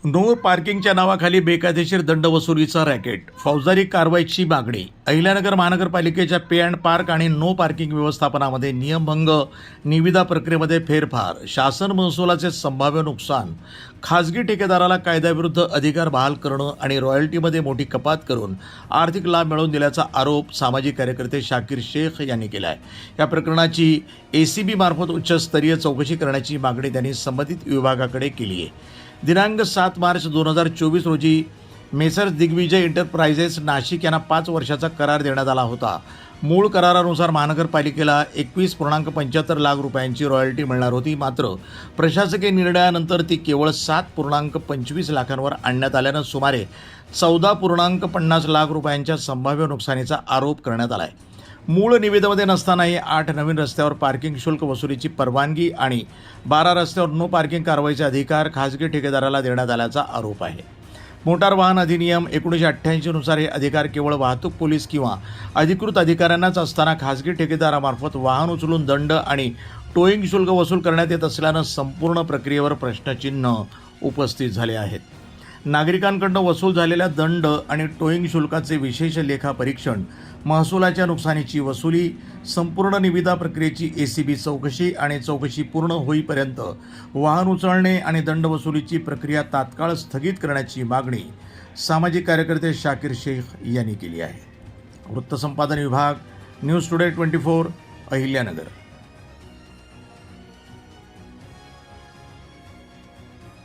No पार्किंगच्या नावाखाली बेकायदेशीर दंड वसुलीचा रॅकेट, फौजदारी कारवाईची मागणी. अहिल्यानगर महानगरपालिकेच्या पे अँड पार्क आणि नो पार्किंग व्यवस्थापनामध्ये नियमभंग, निविदा प्रक्रियेमध्ये फेरफार, शासन महसुलाचे संभाव्य नुकसान, खाजगी ठेकेदाराला कायद्याविरुद्ध अधिकार बहाल करणं आणि रॉयल्टीमध्ये मोठी कपात करून आर्थिक लाभ मिळवून दिल्याचा आरोप सामाजिक कार्यकर्ते शाकीर शेख यांनी केला आहे. या प्रकरणाची ACB मार्फत उच्चस्तरीय चौकशी करण्याची मागणी त्यांनी संबंधित विभागाकडे केली आहे. दिनांक 7 मार्च 2024 रोजी मेसर्स दिग्विजय एंटरप्राइजेस नाशिक यांना 5 वर्षाचा करार देण्यात आला होता. मूळ करारानुसार महानगरपालिकेला 21.75 लाख रुपयांची रॉयल्टी मिळणार होती. मात्र प्रशासकीय निर्णयानंतर ती केवळ 7.25 लाखांवर आणण्यात आल्यानं सुमारे 14.50 लाख रुपयांच्या संभाव्य नुकसानीचा आरोप करण्यात आला आहे. मूळ निविदेमध्ये नसतानाही 8 नवीन रस्त्यावर पार्किंग शुल्क वसुलीची परवानगी आणि 12 रस्त्यावर नो पार्किंग कारवाईचे अधिकार खाजगी ठेकेदाराला देण्यात आल्याचा आरोप आहे. मोटार वाहन अधिनियम 1988 नुसार हे अधिकार केवळ वाहतूक पोलीस किंवा अधिकृत अधिकाऱ्यांनाच असताना खाजगी ठेकेदारामार्फत वाहन उचलून दंड आणि टोईंग शुल्क वसूल करण्यात येत असल्यानं संपूर्ण प्रक्रियेवर प्रश्नचिन्ह उपस्थित झाले आहेत. नागरिकांकडून वसूल झालेल्या दंड आणि टोईंग शुल्काचे विशेष लेखापरीक्षण, महसुलाच्या नुकसानीची वसुली, संपूर्ण निविदा प्रक्रियेची ACB चौकशी आणि चौकशी पूर्ण होईपर्यंत वाहन उचलणे आणि दंड वसुलीची प्रक्रिया तात्काळ स्थगित करण्याची मागणी सामाजिक कार्यकर्ते शाकीर शेख यांनी केली आहे. वृत्तसंपादन विभाग, न्यूज टुडे 24, अहिल्यानगर.